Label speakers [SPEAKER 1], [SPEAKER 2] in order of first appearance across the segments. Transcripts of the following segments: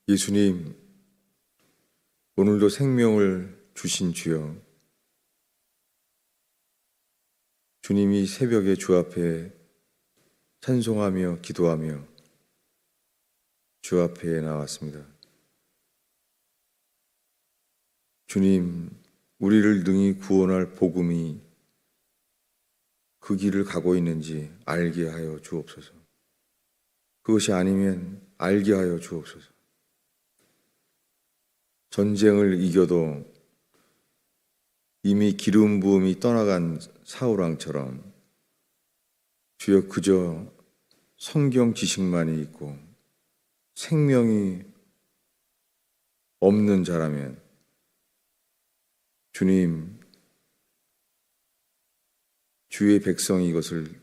[SPEAKER 1] 예수님, 오늘도 생명을 주신 주여, 주님이 새벽에 주 앞에 찬송하며 기도하며 주 앞에 나왔습니다. 주님, 우리를 능히 구원할 복음이 그 길을 가고 있는지 알게 하여 주옵소서. 그것이 아니면 알게 하여 주옵소서. 전쟁을 이겨도 이미 기름 부음이 떠나간 사울왕처럼 주여 그저 성경 지식만이 있고 생명이 없는 자라면 주님, 주의 백성이 이것을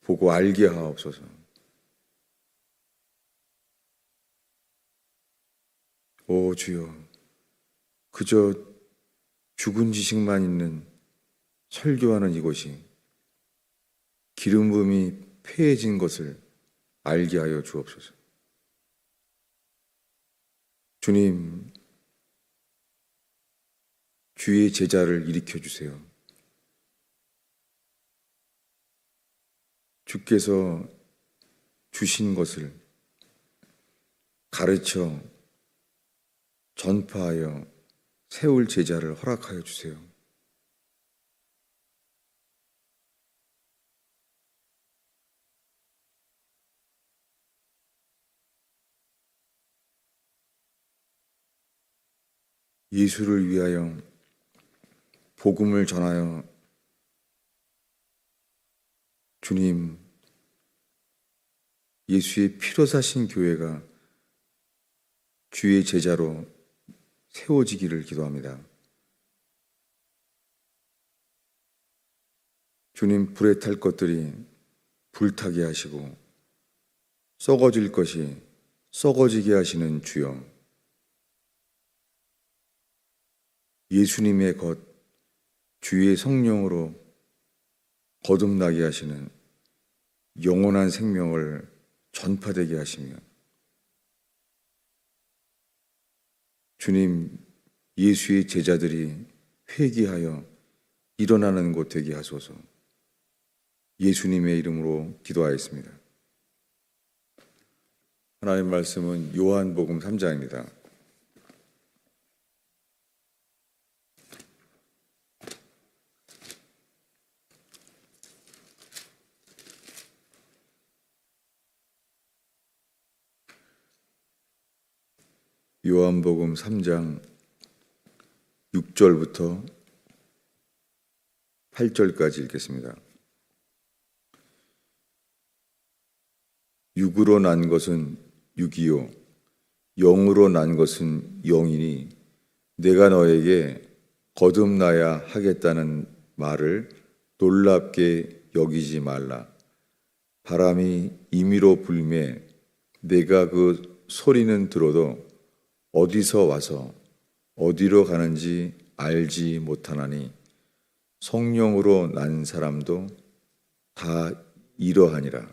[SPEAKER 1] 보고 알게 하옵소서. 오 주여, 그저 죽은 지식만 있는 설교하는 이곳이 기름 부음이 폐해진 것을 알게 하여 주옵소서. 주님, 주의 제자를 일으켜 주세요. 주께서 주신 것을 가르쳐 전파하여 세울 제자를 허락하여 주세요. 예수를 위하여 복음을 전하여 주님, 예수의 피로 사신 교회가 주의 제자로 세워지기를 기도합니다. 주님, 불에 탈 것들이 불타게 하시고 썩어질 것이 썩어지게 하시는 주여, 예수님의 것 주의 성령으로 거듭나게 하시는 영원한 생명을 전파되게 하시며 주님, 예수의 제자들이 회개하여 일어나는 곳 되게 하소서. 예수님의 이름으로 기도하였습니다. 하나님의 말씀은 요한복음 3장입니다. 요한복음 3장 6절부터 8절까지 읽겠습니다. 육으로 난 것은 육이요 영으로 난 것은 영이니 내가 너에게 거듭나야 하겠다는 말을 놀랍게 여기지 말라. 바람이 임의로 불매 내가 그 소리는 들어도 어디서 와서 어디로 가는지 알지 못하나니 성령으로 난 사람도 다 이러하니라.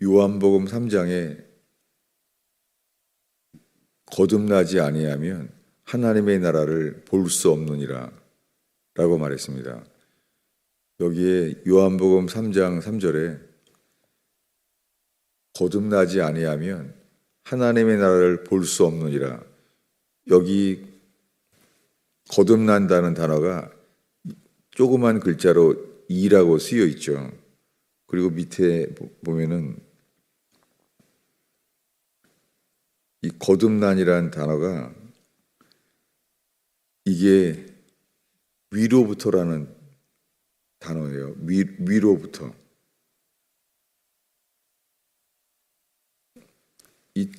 [SPEAKER 1] 요한복음 3장에 거듭나지 아니하면 하나님의 나라를 볼 수 없느니라 라고 말했습니다. 여기에 요한복음 3장 3절에 거듭나지 아니하면 하나님의 나라를 볼 수 없느니라. 여기 거듭난다는 단어가 조그만 글자로 이라고 쓰여 있죠. 그리고 밑에 보면은 이 거듭난이라는 단어가 이게 위로부터라는 단어예요. 위로부터. 이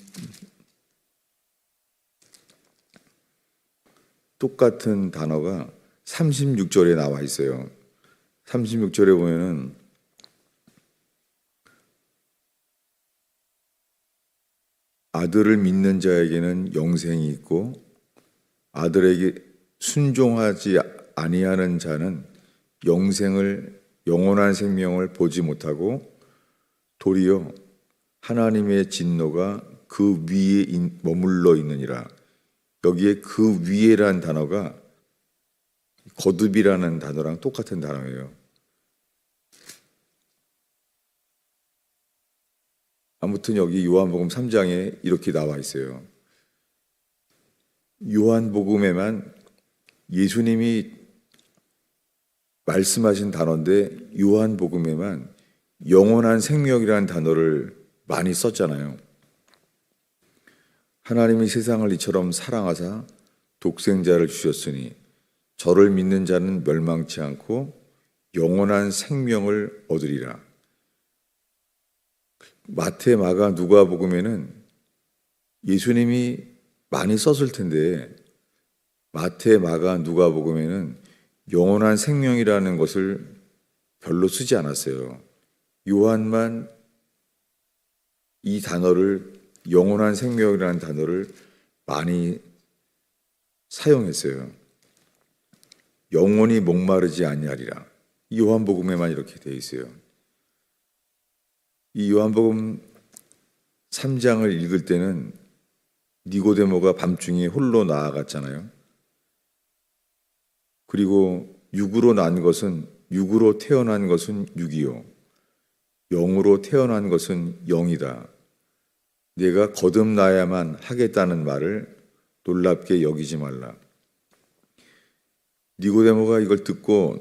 [SPEAKER 1] 똑같은 단어가 36절에 나와 있어요. 36절에 보면은 아들을 믿는 자에게는 영생이 있고 아들에게 순종하지 아니하는 자는 영원한 생명을 보지 못하고 도리어 하나님의 진노가 그 위에 머물러 있느니라. 여기에 그 위에란 단어가 거듭이라는 단어랑 똑같은 단어예요. 아무튼 여기 요한복음 3장에 이렇게 나와 있어요. 요한복음에만 예수님이 말씀하신 단어인데 요한복음에만 영원한 생명이라는 단어를 많이 썼잖아요. 하나님이 세상을 이처럼 사랑하사 독생자를 주셨으니 저를 믿는 자는 멸망치 않고 영원한 생명을 얻으리라. 마태, 마가, 누가복음에는 예수님이 많이 썼을 텐데 마태, 마가, 누가복음에는 영원한 생명이라는 것을 별로 쓰지 않았어요. 요한만 이 단어를 영원한 생명이라는 단어를 많이 사용했어요. 영원히 목마르지 아니하리라. 이 요한복음에만 이렇게 되어 있어요. 이 요한복음 3장을 읽을 때는 니고데모가 밤중에 홀로 나아갔잖아요. 그리고 육으로 태어난 것은 육이요 영으로 태어난 것은 영이다. 내가 거듭나야만 하겠다는 말을 놀랍게 여기지 말라. 니고데모가 이걸 듣고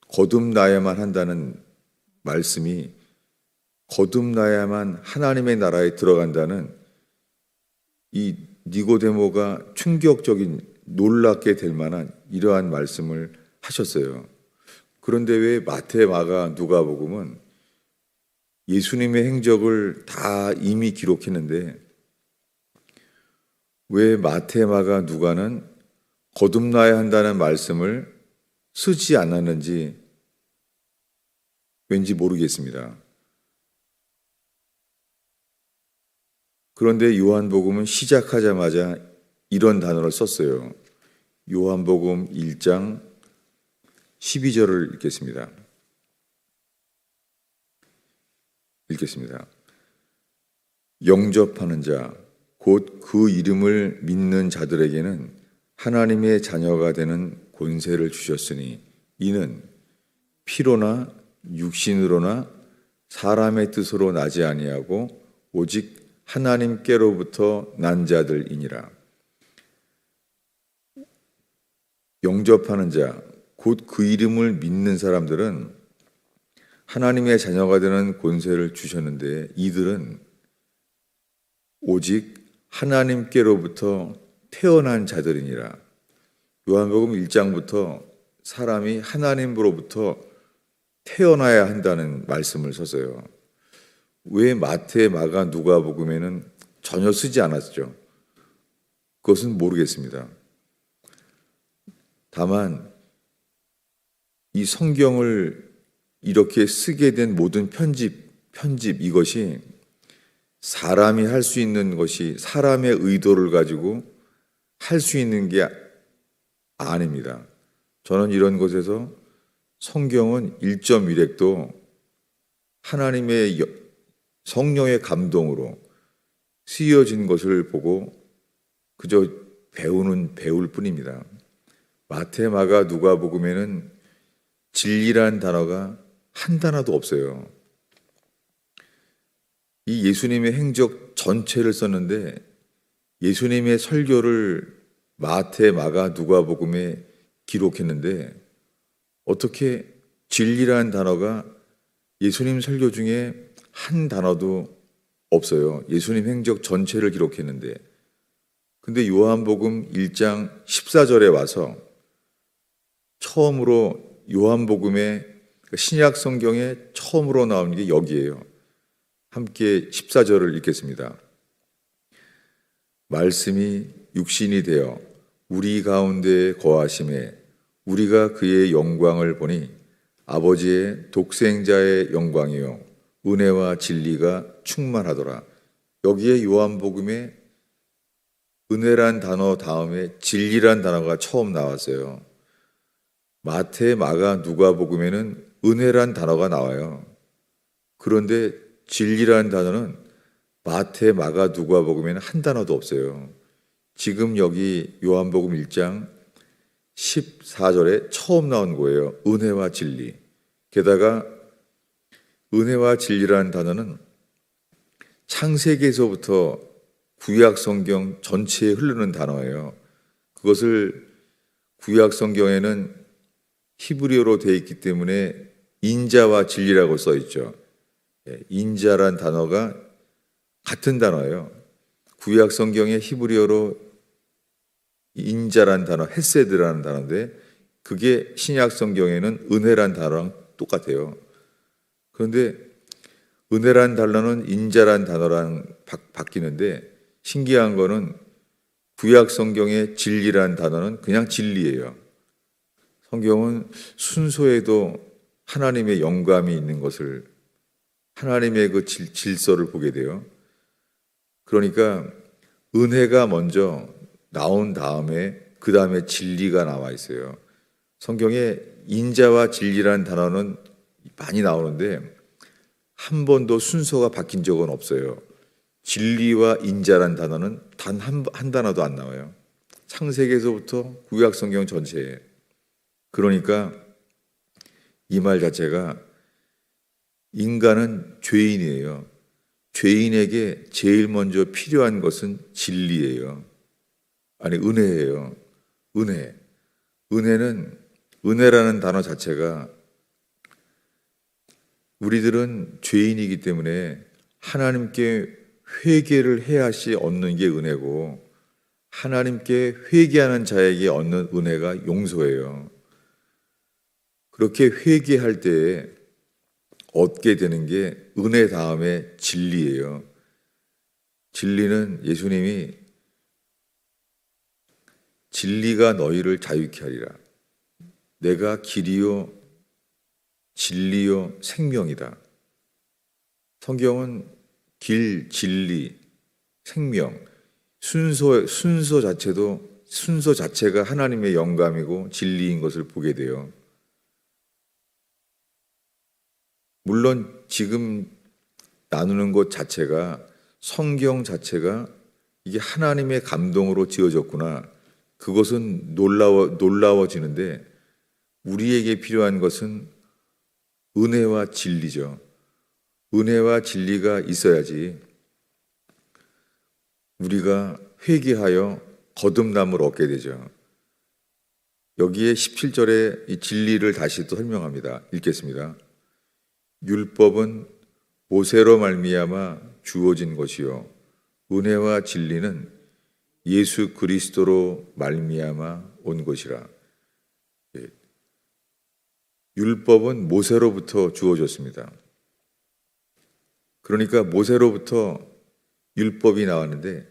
[SPEAKER 1] 거듭나야만 한다는 말씀이 거듭나야만 하나님의 나라에 들어간다는 이 니고데모가 충격적인 놀랍게 될 만한 이러한 말씀을 하셨어요. 그런데 왜 마태, 마가, 누가복음은 예수님의 행적을 다 이미 기록했는데 왜 마태, 마가, 누가는 거듭나야 한다는 말씀을 쓰지 않았는지 왠지 모르겠습니다. 그런데 요한복음은 시작하자마자 이런 단어를 썼어요. 요한복음 1장 12절을 읽겠습니다. 영접하는 자, 곧 그 이름을 믿는 자들에게는 하나님의 자녀가 되는 권세를 주셨으니 이는 피로나 육신으로나 사람의 뜻으로 나지 아니하고 오직 하나님께로부터 난 자들이니라. 영접하는 자, 곧 그 이름을 믿는 사람들은 하나님의 자녀가 되는 권세를 주셨는데 이들은 오직 하나님께로부터 태어난 자들이니라. 요한복음 1장부터 사람이 하나님으로부터 태어나야 한다는 말씀을 썼어요. 왜 마태, 마가, 누가복음에는 전혀 쓰지 않았죠? 그것은 모르겠습니다. 다만 이 성경을 이렇게 쓰게 된 모든 편집 이것이 사람이 할 수 있는 것이 사람의 의도를 가지고 할 수 있는 게 아닙니다. 저는 이런 것에서 성경은 1.1획도 하나님의 성령의 감동으로 쓰여진 것을 보고 그저 배울 뿐입니다. 마태, 마가, 누가복음에는 진리란 단어가 한 단어도 없어요. 이 예수님의 행적 전체를 썼는데 예수님의 설교를 마태, 마가, 누가복음에 기록했는데 어떻게 진리란 단어가 예수님 설교 중에 한 단어도 없어요. 예수님 행적 전체를 기록했는데. 근데 요한복음 1장 14절에 와서 처음으로 요한복음의 신약 성경에 처음으로 나온 게 여기예요. 함께 14절을 읽겠습니다. 말씀이 육신이 되어 우리 가운데 거하심에 우리가 그의 영광을 보니 아버지의 독생자의 영광이요 은혜와 진리가 충만하더라. 여기에 요한복음에 은혜란 단어 다음에 진리란 단어가 처음 나왔어요. 마태, 마가, 누가복음에는 은혜란 단어가 나와요. 그런데 진리란 단어는 마태, 마가, 누가복음에는 한 단어도 없어요. 지금 여기 요한복음 1장 14절에 처음 나온 거예요. 은혜와 진리. 게다가 은혜와 진리라는 단어는 창세기에서부터 구약 성경 전체에 흐르는 단어예요. 그것을 구약 성경에는 히브리어로 되어 있기 때문에 인자와 진리라고 써 있죠. 인자란 단어가 같은 단어예요. 구약 성경의 히브리어로 인자란 단어, 헤세드라는 단어인데 그게 신약 성경에는 은혜란 단어랑 똑같아요. 그런데 은혜란 단어는 인자란 단어랑 바뀌는데 신기한 거는 구약 성경의 진리란 단어는 그냥 진리예요. 성경은 순서에도 하나님의 영감이 있는 것을, 하나님의 그 질서를 보게 돼요. 그러니까 은혜가 먼저 나온 다음에 그 다음에 진리가 나와 있어요. 성경에 인자와 진리라는 단어는 많이 나오는데 한 번도 순서가 바뀐 적은 없어요. 진리와 인자란 단어는 단 한 단어도 안 나와요. 창세기에서부터 구약 성경 전체에. 그러니까 이 말 자체가 인간은 죄인이에요. 죄인에게 제일 먼저 필요한 것은 진리예요. 아니, 은혜예요. 은혜. 은혜라는 단어 자체가 우리들은 죄인이기 때문에 하나님께 회개를 해야지 얻는 게 은혜고 하나님께 회개하는 자에게 얻는 은혜가 용서예요. 그렇게 회개할 때에 얻게 되는 게 은혜 다음에 진리예요. 진리는 예수님이 진리가 너희를 자유케 하리라. 내가 길이요 진리요 생명이다. 성경은 길, 진리, 생명, 순서 자체가 하나님의 영감이고 진리인 것을 보게 돼요. 물론 지금 나누는 것 자체가 성경 자체가 이게 하나님의 감동으로 지어졌구나. 그것은 놀라워지는데 우리에게 필요한 것은 은혜와 진리죠. 은혜와 진리가 있어야지 우리가 회개하여 거듭남을 얻게 되죠. 여기에 17절에 이 진리를 다시 또 설명합니다. 읽겠습니다. 율법은 모세로 말미암아 주어진 것이요 은혜와 진리는 예수 그리스도로 말미암아 온 것이라. 율법은 모세로부터 주어졌습니다. 그러니까 모세로부터 율법이 나왔는데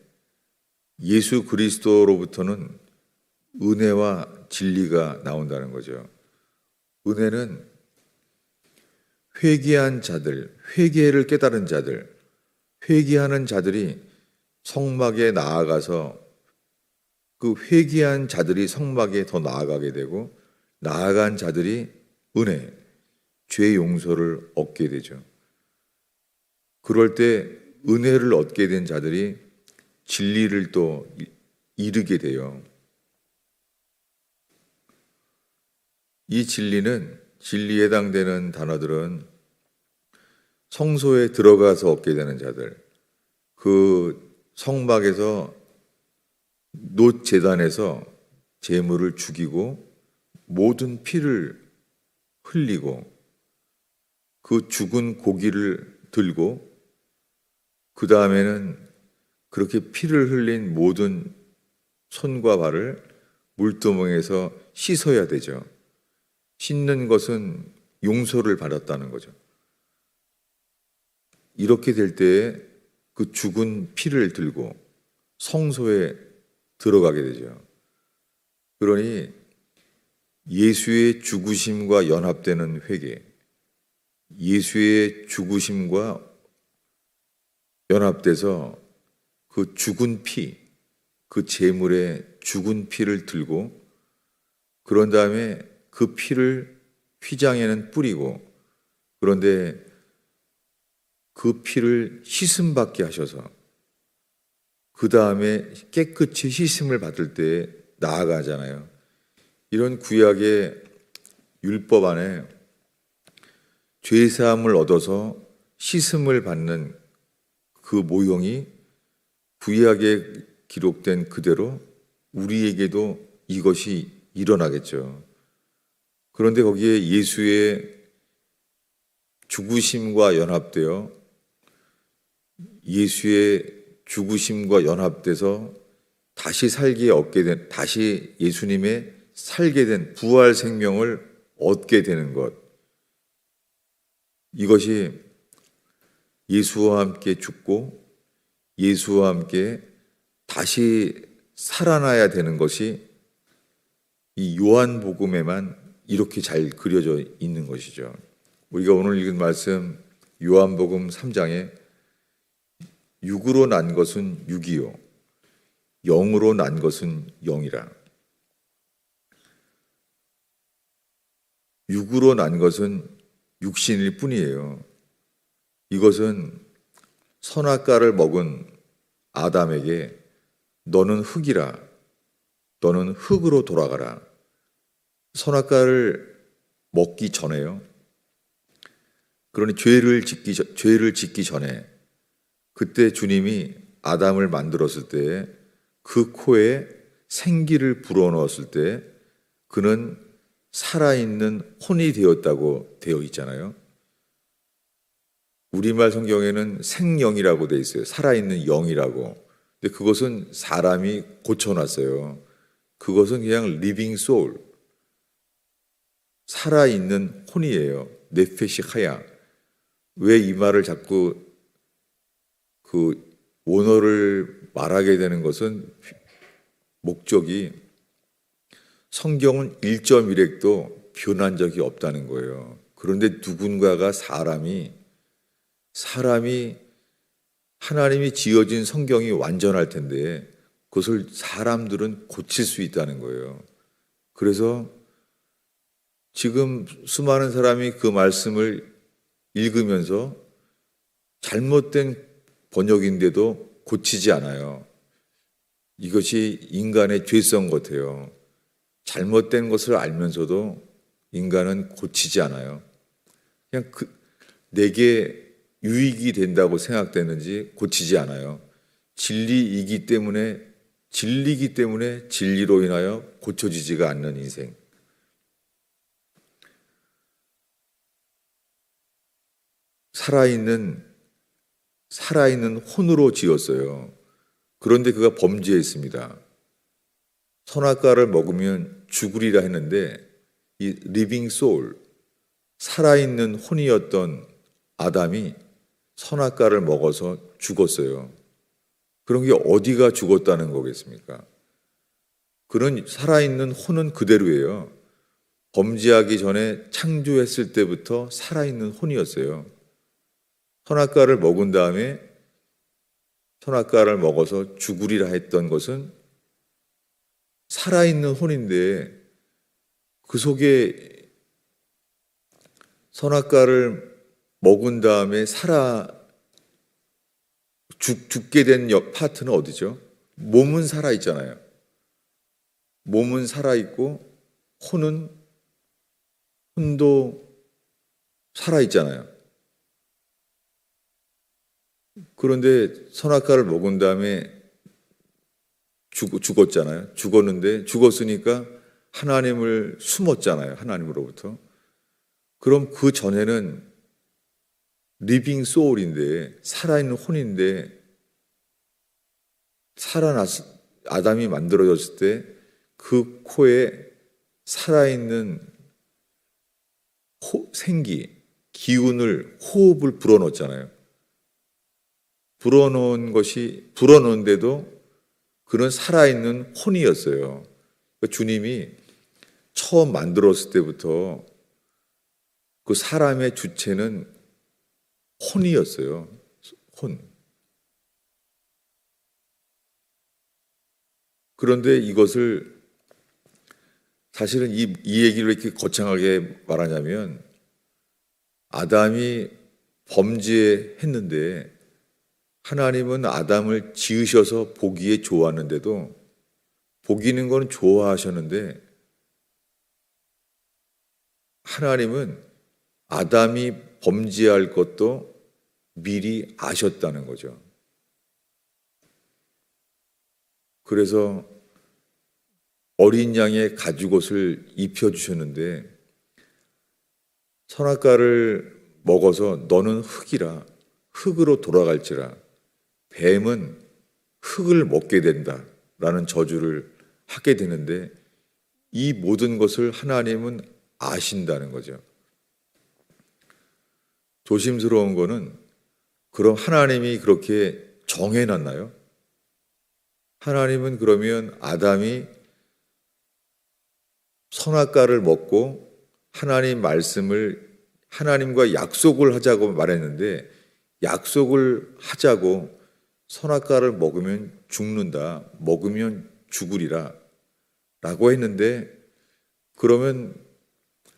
[SPEAKER 1] 예수 그리스도로부터는 은혜와 진리가 나온다는 거죠. 은혜는 회개한 자들, 회개를 깨달은 자들, 회개하는 자들이 성막에 나아가서 그 회개한 자들이 성막에 더 나아가게 되고 나아간 자들이 은혜, 죄 용서를 얻게 되죠. 그럴 때 은혜를 얻게 된 자들이 진리를 또 이루게 돼요. 이 진리에 해당되는 단어들은 성소에 들어가서 얻게 되는 자들, 그 성막에서 놋 제단에서 제물을 죽이고 모든 피를 흘리고 그 죽은 고기를 들고 그 다음에는 그렇게 피를 흘린 모든 손과 발을 물두멍에서 씻어야 되죠. 씻는 것은 용서를 받았다는 거죠. 이렇게 될 때에 그 죽은 피를 들고 성소에 들어가게 되죠. 그러니 예수의 죽으심과 연합되는 회개, 예수의 죽으심과 연합돼서 그 죽은 피, 그 제물의 죽은 피를 들고 그런 다음에 그 피를 휘장에는 뿌리고 그런데 그 피를 씻음받게 하셔서 그 다음에 깨끗이 씻음을 받을 때 나아가잖아요. 이런 구약의 율법 안에 죄사함을 얻어서 씻음을 받는 그 모형이 구약에 기록된 그대로 우리에게도 이것이 일어나겠죠. 그런데 거기에 예수의 죽으심과 연합되어 예수의 죽으심과 연합돼서 다시 살기에 얻게 된, 다시 예수님의 살게 된 부활 생명을 얻게 되는 것. 이것이 예수와 함께 죽고 예수와 함께 다시 살아나야 되는 것이 이 요한복음에만 이렇게 잘 그려져 있는 것이죠. 우리가 오늘 읽은 말씀 요한복음 3장에 육으로 난 것은 육이요 영으로 난 것은 영이라. 육으로 난 것은 육신일 뿐이에요. 이것은 선악과를 먹은 아담에게 너는 흙이라, 너는 흙으로 돌아가라. 선악과를 먹기 전에요. 그러니 죄를 짓기 전에 그때 주님이 아담을 만들었을 때 그 코에 생기를 불어넣었을 때 그는 살아있는 혼이 되었다고 되어 있잖아요. 우리말 성경에는 생영이라고 되어 있어요. 살아있는 영이라고. 근데 그것은 사람이 고쳐놨어요. 그것은 그냥 리빙 소울, 살아있는 혼이에요. 네페시 하야. 왜 이 말을 자꾸 그 원어를 말하게 되는 것은 목적이 성경은 1.1획도 변한 적이 없다는 거예요. 그런데 누군가가 사람이 하나님이 지어진 성경이 완전할 텐데 그것을 사람들은 고칠 수 있다는 거예요. 그래서 지금 수많은 사람이 그 말씀을 읽으면서 잘못된 번역인데도 고치지 않아요. 이것이 인간의 죄성 같아요. 잘못된 것을 알면서도 인간은 고치지 않아요. 그냥 내게 유익이 된다고 생각되는지 고치지 않아요. 진리이기 때문에, 진리이기 때문에 진리로 인하여 고쳐지지가 않는 인생. 살아있는 혼으로 지었어요. 그런데 그가 범죄했습니다. 선악과를 먹으면 죽으리라 했는데 이 리빙 소울, 살아있는 혼이었던 아담이 선악과를 먹어서 죽었어요. 그런 게 어디가 죽었다는 거겠습니까? 그런 살아있는 혼은 그대로예요. 범죄하기 전에 창조했을 때부터 살아있는 혼이었어요. 선악과를 먹은 다음에 선악과를 먹어서 죽으리라 했던 것은 살아있는 혼인데 그 속에 선악과를 먹은 다음에 죽게 된 파트는 어디죠? 몸은 살아있잖아요. 몸은 살아있고 혼도 살아있잖아요. 그런데 선악과를 먹은 다음에 죽었잖아요. 죽었으니까 하나님을 숨었잖아요. 하나님으로부터. 그럼 그 전에는 리빙 소울인데, 살아있는 혼인데, 아담이 만들어졌을 때 그 코에 살아있는 생기, 기운을, 호흡을 불어넣었잖아요. 불어넣은데도 그는 살아있는 혼이었어요. 그러니까 주님이 처음 만들었을 때부터 그 사람의 주체는 혼이었어요. 혼. 그런데 이것을 사실은 이 얘기를 왜 이렇게 거창하게 말하냐면 아담이 범죄했는데 하나님은 아담을 지으셔서 보기에 좋았는데도 보기는 건 좋아하셨는데 하나님은 아담이 범죄할 것도 미리 아셨다는 거죠. 그래서 어린 양의 가죽옷을 입혀주셨는데 선악과를 먹어서 너는 흙이라 흙으로 돌아갈지라 뱀은 흙을 먹게 된다라는 저주를 하게 되는데 이 모든 것을 하나님은 아신다는 거죠. 조심스러운 거는 그럼 하나님이 그렇게 정해놨나요? 하나님은 그러면 아담이 선악과를 먹고 하나님 말씀을 하나님과 약속을 하자고 말했는데 약속을 하자고 선악과를 먹으면 죽는다, 먹으면 죽으리라 라고 했는데 그러면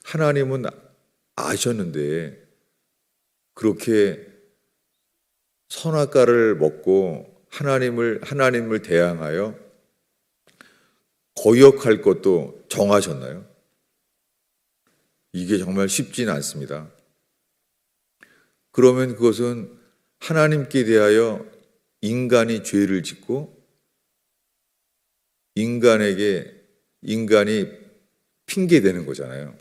[SPEAKER 1] 하나님은 아셨는데 그렇게 선악과를 먹고 하나님을 대항하여 거역할 것도 정하셨나요? 이게 정말 쉽지는 않습니다. 그러면 그것은 하나님께 대하여 인간이 죄를 짓고 인간이 핑계대는 거잖아요.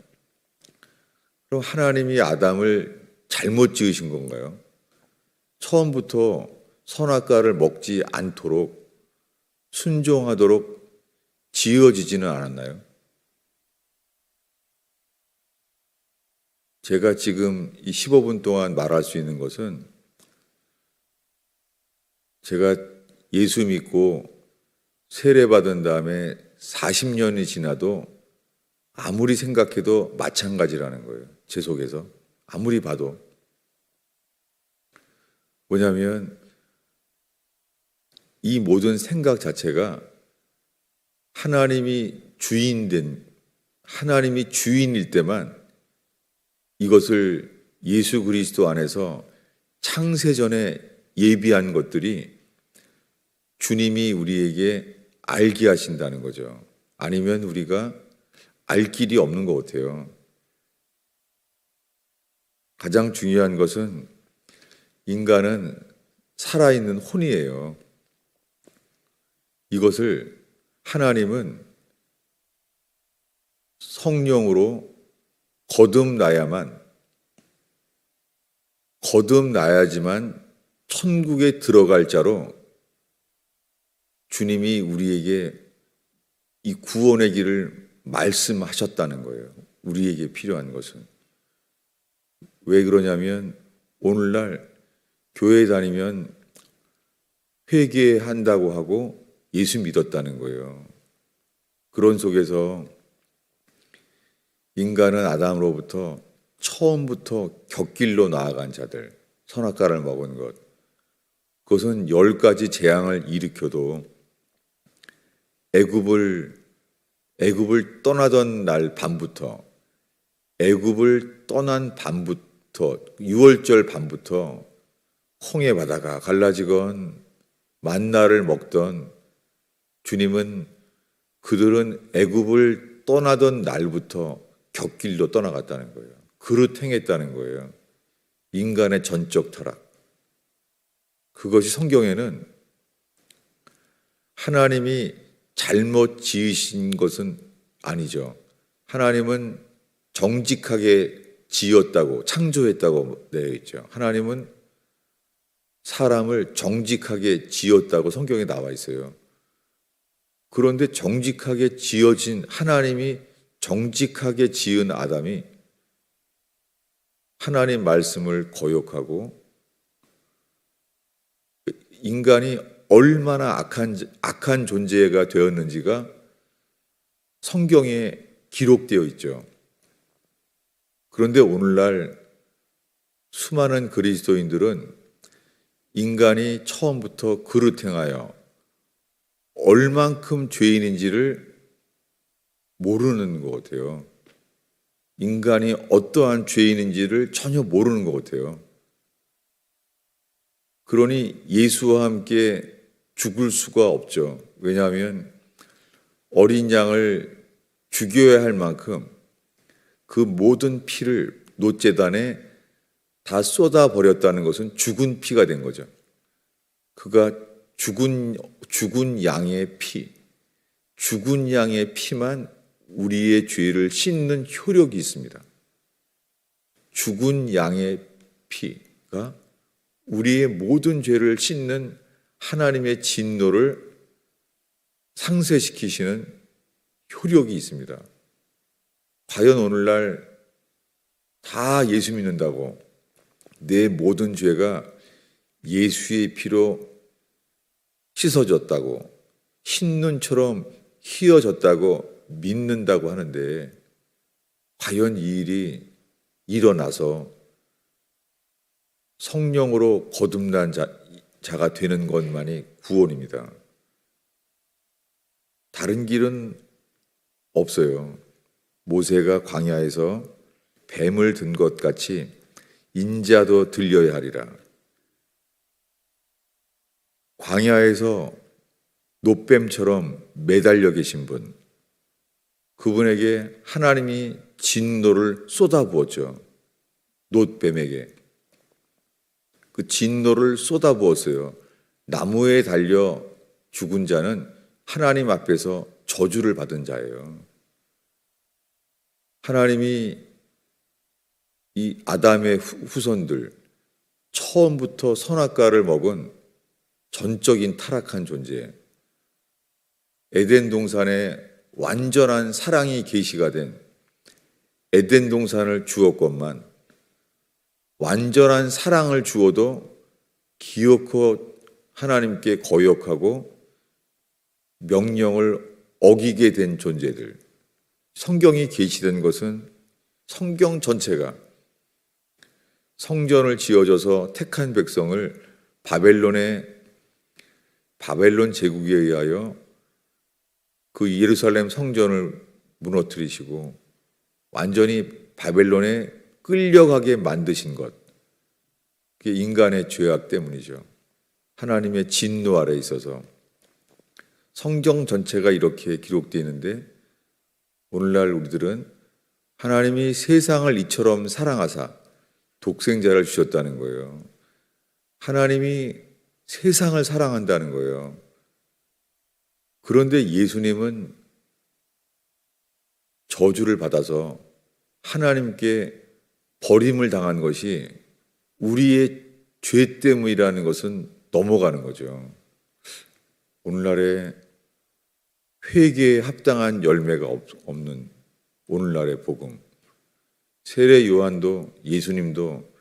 [SPEAKER 1] 그럼 하나님이 아담을 잘못 지으신 건가요? 처음부터 선악과를 먹지 않도록 순종하도록 지어지지는 않았나요? 제가 지금 이 15분 동안 말할 수 있는 것은 제가 예수 믿고 세례받은 다음에 40년이 지나도 아무리 생각해도 마찬가지라는 거예요. 제 속에서. 아무리 봐도. 뭐냐면 이 모든 생각 자체가 하나님이 주인일 때만 이것을 예수 그리스도 안에서 창세전에 예비한 것들이 주님이 우리에게 알게 하신다는 거죠. 아니면 우리가 알 길이 없는 것 같아요. 가장 중요한 것은 인간은 살아있는 혼이에요. 이것을 하나님은 성령으로 거듭나야지만 천국에 들어갈 자로 주님이 우리에게 이 구원의 길을 말씀하셨다는 거예요. 우리에게 필요한 것은. 왜 그러냐면 오늘날 교회 다니면 회개한다고 하고 예수 믿었다는 거예요. 그런 속에서 인간은 아담으로부터 처음부터 곁길로 나아간 자들, 선악과를 먹은 것, 그것은 10가지 재앙을 일으켜도 애굽을 떠나던 날 밤부터, 애굽을 떠난 밤부터, 6월절 밤부터 홍해 바다가 갈라지건 만나를 먹던 주님은 그들은 애굽을 떠나던 날부터 곁길로 떠나갔다는 거예요. 그릇 행했다는 거예요. 인간의 전적 타락. 그것이 성경에는 하나님이 잘못 지으신 것은 아니죠. 하나님은 정직하게 지었다고, 창조했다고 되어 있죠. 하나님은 사람을 정직하게 지었다고 성경에 나와 있어요. 그런데 정직하게 지어진 하나님이 정직하게 지은 아담이 하나님 말씀을 거역하고 인간이 얼마나 악한 존재가 되었는지가 성경에 기록되어 있죠. 그런데 오늘날 수많은 그리스도인들은 인간이 처음부터 그릇 행하여 얼만큼 죄인인지를 모르는 것 같아요. 인간이 어떠한 죄인인지를 전혀 모르는 것 같아요. 그러니 예수와 함께 죽을 수가 없죠. 왜냐하면 어린 양을 죽여야 할 만큼 그 모든 피를 놋제단에 다 쏟아 버렸다는 것은 죽은 피가 된 거죠. 그가 죽은 양의 피, 죽은 양의 피만 우리의 죄를 씻는 효력이 있습니다. 죽은 양의 피가 우리의 모든 죄를 씻는 하나님의 진노를 상쇄시키시는 효력이 있습니다. 과연 오늘날 다 예수 믿는다고 내 모든 죄가 예수의 피로 씻어졌다고, 흰눈처럼 희어졌다고 믿는다고 하는데, 과연 이 일이 일어나서 성령으로 거듭난 자가 되는 것만이 구원입니다. 다른 길은 없어요. 모세가 광야에서 뱀을 든 것 같이 인자도 들려야 하리라. 광야에서 놋뱀처럼 매달려 계신 분, 그분에게 하나님이 진노를 쏟아부었죠. 놋뱀에게 그 진노를 쏟아부었어요. 나무에 달려 죽은 자는 하나님 앞에서 저주를 받은 자예요. 하나님이 이 아담의 후손들, 처음부터 선악과를 먹은 전적인 타락한 존재, 에덴 동산에 완전한 사랑이 계시가 된 에덴 동산을 주었건만 완전한 사랑을 주어도 기어코 하나님께 거역하고 명령을 어기게 된 존재들, 성경이 계시된 것은 성경 전체가 성전을 지어줘서 택한 백성을 바벨론 제국에 의하여 그 예루살렘 성전을 무너뜨리시고 완전히 바벨론에 끌려가게 만드신 것, 그게 인간의 죄악 때문이죠. 하나님의 진노 아래 있어서 성경 전체가 이렇게 기록되어 있는데, 오늘날 우리들은 하나님이 세상을 이처럼 사랑하사 독생자를 주셨다는 거예요. 하나님이 세상을 사랑한다는 거예요. 그런데 예수님은 저주를 받아서 하나님께 버림을 당한 것이 우리의 죄 때문이라는 것은 넘어가는 거죠. 오늘날에 회개에 합당한 열매가 없는 오늘날의 복음. 세례 요한도 예수님도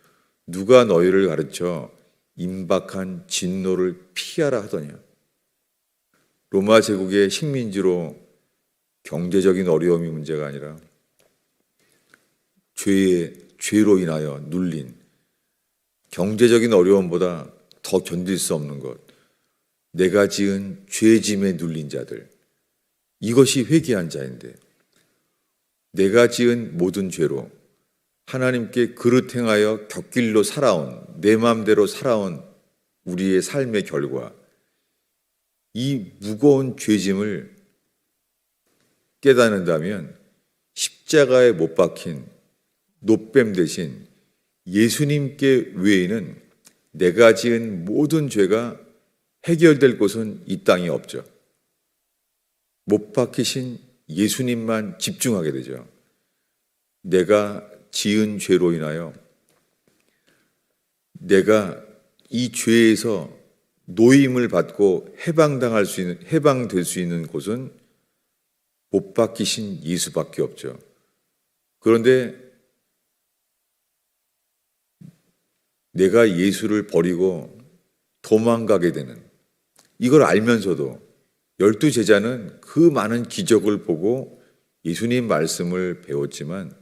[SPEAKER 1] 누가 너희를 가르쳐 임박한 진노를 피하라 하더냐. 로마 제국의 식민지로 경제적인 어려움이 문제가 아니라 죄로 인하여 눌린 경제적인 어려움보다 더 견딜 수 없는 것, 내가 지은 죄짐에 눌린 자들, 이것이 회개한 자인데, 내가 지은 모든 죄로 하나님께 그릇 행하여 곁길로 살아온, 내 마음대로 살아온 우리의 삶의 결과, 이 무거운 죄짐을 깨닫는다면 십자가에 못 박힌 놋뱀 대신 예수님께 외에는 내가 지은 모든 죄가 해결될 곳은 이 땅에 없죠. 못 박히신 예수님만 집중하게 되죠. 내가 지은 죄로 인하여 내가 이 죄에서 노임을 받고 해방될 수 있는 곳은 못 박히신 예수밖에 없죠. 그런데 내가 예수를 버리고 도망가게 되는, 이걸 알면서도 12제자는 그 많은 기적을 보고 예수님 말씀을 배웠지만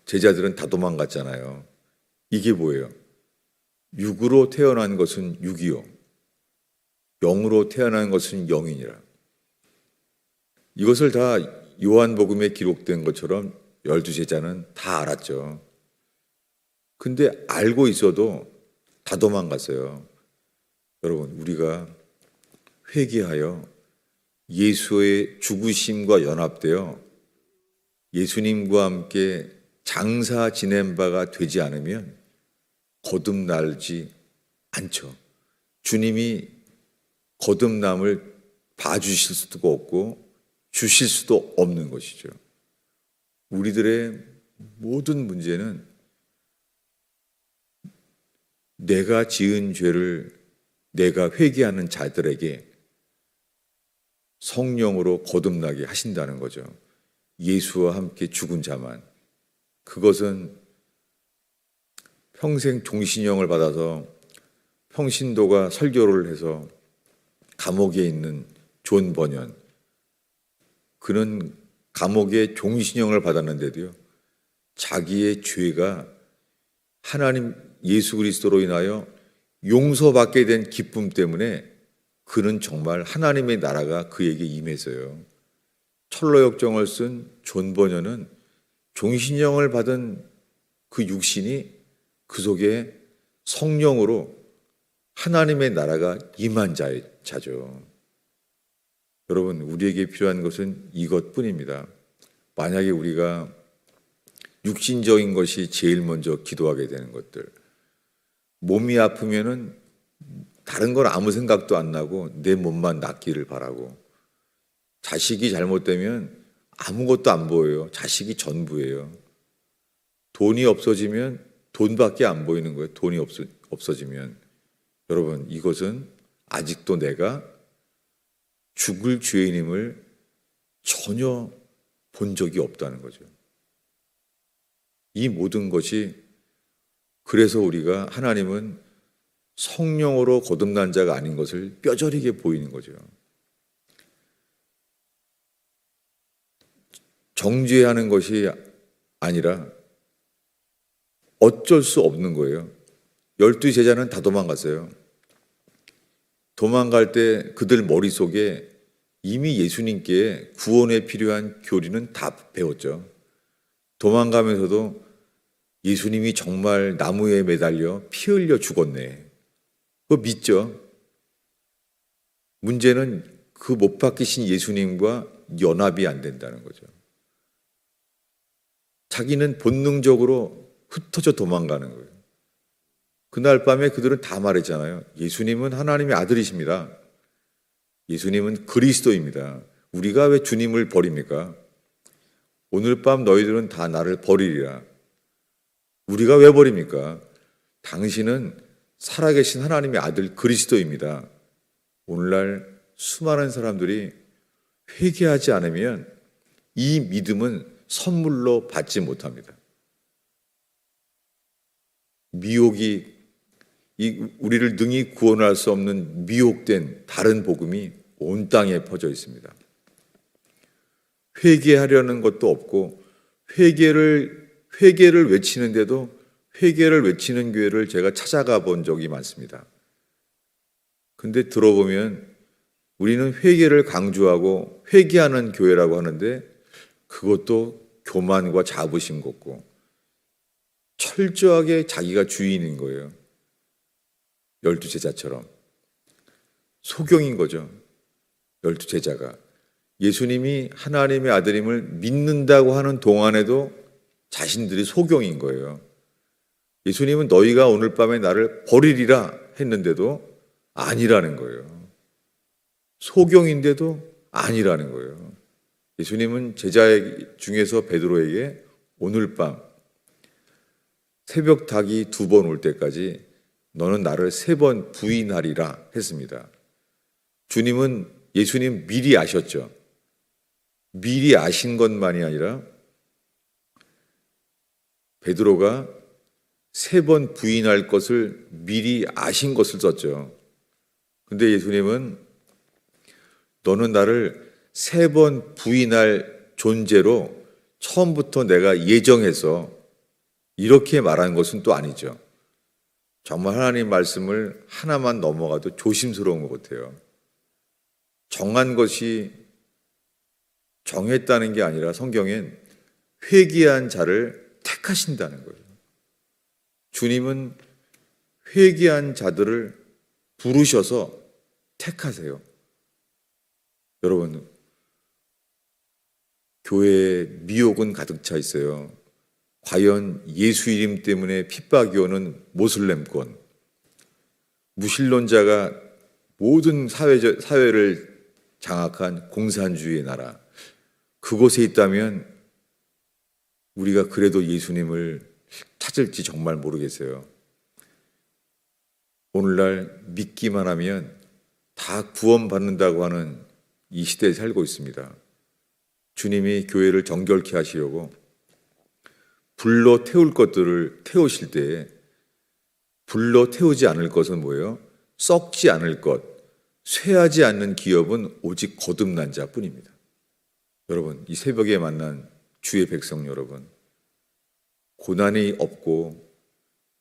[SPEAKER 1] 제자들은 다 도망갔잖아요. 이게 뭐예요? 육으로 태어난 것은 육이요, 영으로 태어난 것은 영이니라. 이것을 다 요한복음에 기록된 것처럼 12제자는 다 알았죠. 근데 알고 있어도 다 도망갔어요. 여러분, 우리가 회개하여 예수의 죽으심과 연합되어 예수님과 함께 장사 지낸 바가 되지 않으면 거듭나지 않죠. 주님이 거듭남을 봐주실 수도 없고 주실 수도 없는 것이죠. 우리들의 모든 문제는 내가 지은 죄를 내가 회개하는 자들에게 성령으로 거듭나게 하신다는 거죠. 예수와 함께 죽은 자만. 그것은 평생 종신형을 받아서 평신도가 설교를 해서 감옥에 있는 존 버년, 그는 감옥에 종신형을 받았는데도요, 자기의 죄가 하나님 예수 그리스도로 인하여 용서받게 된 기쁨 때문에 그는 정말 하나님의 나라가 그에게 임해서요. 철로역정을 쓴 존 버년은 종신형을 받은 그 육신이 그 속에 성령으로 하나님의 나라가 임한 자죠. 여러분, 우리에게 필요한 것은 이것뿐입니다. 만약에 우리가 육신적인 것이 제일 먼저 기도하게 되는 것들, 몸이 아프면은 다른 건 아무 생각도 안 나고 내 몸만 낫기를 바라고, 자식이 잘못되면 아무것도 안 보여요. 자식이 전부예요. 돈이 없어지면 돈밖에 안 보이는 거예요. 돈이 없어지면. 여러분, 이것은 아직도 내가 죽을 죄인임을 전혀 본 적이 없다는 거죠. 이 모든 것이, 그래서 우리가 하나님은 성령으로 거듭난 자가 아닌 것을 뼈저리게 보이는 거죠. 정죄하는 것이 아니라 어쩔 수 없는 거예요. 12제자는 다 도망갔어요. 도망갈 때 그들 머릿속에 이미 예수님께 구원에 필요한 교리는 다 배웠죠. 도망가면서도 예수님이 정말 나무에 매달려 피 흘려 죽었네, 그거 믿죠. 문제는 그 못 박히신 예수님과 연합이 안 된다는 거죠. 자기는 본능적으로 흩어져 도망가는 거예요. 그날 밤에 그들은 다 말했잖아요. 예수님은 하나님의 아들이십니다. 예수님은 그리스도입니다. 우리가 왜 주님을 버립니까? 오늘 밤 너희들은 다 나를 버리리라. 우리가 왜 버립니까? 당신은 살아계신 하나님의 아들 그리스도입니다. 오늘날 수많은 사람들이 회개하지 않으면 이 믿음은 선물로 받지 못합니다. 미혹이, 우리를 능히 구원할 수 없는 미혹된 다른 복음이 온 땅에 퍼져 있습니다. 회개하려는 것도 없고, 회개를 외치는데도 회개를 외치는 교회를 제가 찾아가 본 적이 많습니다. 근데 들어보면 우리는 회개를 강조하고 회개하는 교회라고 하는데, 그것도 교만과 자부심 같고 철저하게 자기가 주인인 거예요. 12제자처럼 소경인 거죠. 12제자가 예수님이 하나님의 아들임을 믿는다고 하는 동안에도 자신들이 소경인 거예요. 예수님은 너희가 오늘 밤에 나를 버리리라 했는데도 아니라는 거예요. 소경인데도 아니라는 거예요. 예수님은 제자 중에서 베드로에게 오늘 밤 새벽 닭이 2번 올 때까지 너는 나를 3번 부인하리라 했습니다. 예수님 미리 아셨죠. 미리 아신 것만이 아니라 베드로가 3번 부인할 것을 미리 아신 것을 썼죠. 근데 예수님은 너는 나를 3번 부인할 존재로 처음부터 내가 예정해서 이렇게 말한 것은 또 아니죠. 정말 하나님 말씀을 하나만 넘어가도 조심스러운 것 같아요. 정한 것이 정했다는 게 아니라 성경엔 회개한 자를 택하신다는 거예요. 주님은 회개한 자들을 부르셔서 택하세요. 여러분, 교회에 미혹은 가득 차 있어요. 과연 예수 이름 때문에 핍박이 오는 모슬렘권, 무신론자가 모든 사회를 장악한 공산주의의 나라, 그곳에 있다면 우리가 그래도 예수님을 찾을지 정말 모르겠어요. 오늘날 믿기만 하면 다 구원받는다고 하는 이 시대에 살고 있습니다. 주님이 교회를 정결케 하시려고 불로 태울 것들을 태우실 때에 불로 태우지 않을 것은 뭐예요? 썩지 않을 것, 쇠하지 않는 기업은 오직 거듭난 자뿐입니다. 여러분, 이 새벽에 만난 주의 백성 여러분, 고난이 없고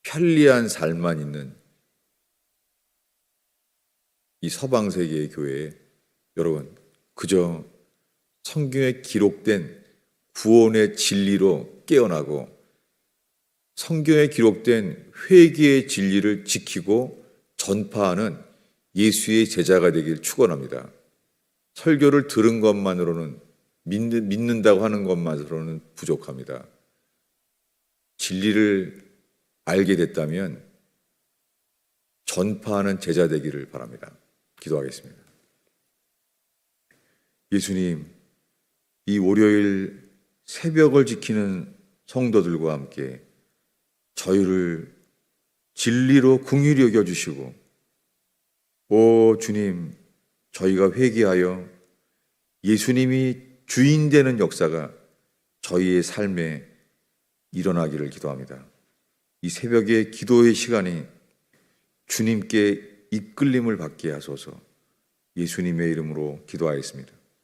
[SPEAKER 1] 편리한 삶만 있는 이 서방 세계의 교회에 여러분, 그저 성경에 기록된 구원의 진리로 깨어나고 성경에 기록된 회개의 진리를 지키고 전파하는 예수의 제자가 되길 축원합니다. 설교를 들은 것만으로는 믿는다고 하는 것만으로는 부족합니다. 진리를 알게 됐다면 전파하는 제자 되기를 바랍니다. 기도하겠습니다. 예수님, 이 월요일 새벽을 지키는 성도들과 함께 저희를 진리로 긍휼히 여겨주시고, 오 주님, 저희가 회개하여 예수님이 주인 되는 역사가 저희의 삶에 일어나기를 기도합니다. 이 새벽의 기도의 시간이 주님께 이끌림을 받게 하소서. 예수님의 이름으로 기도하였습니다.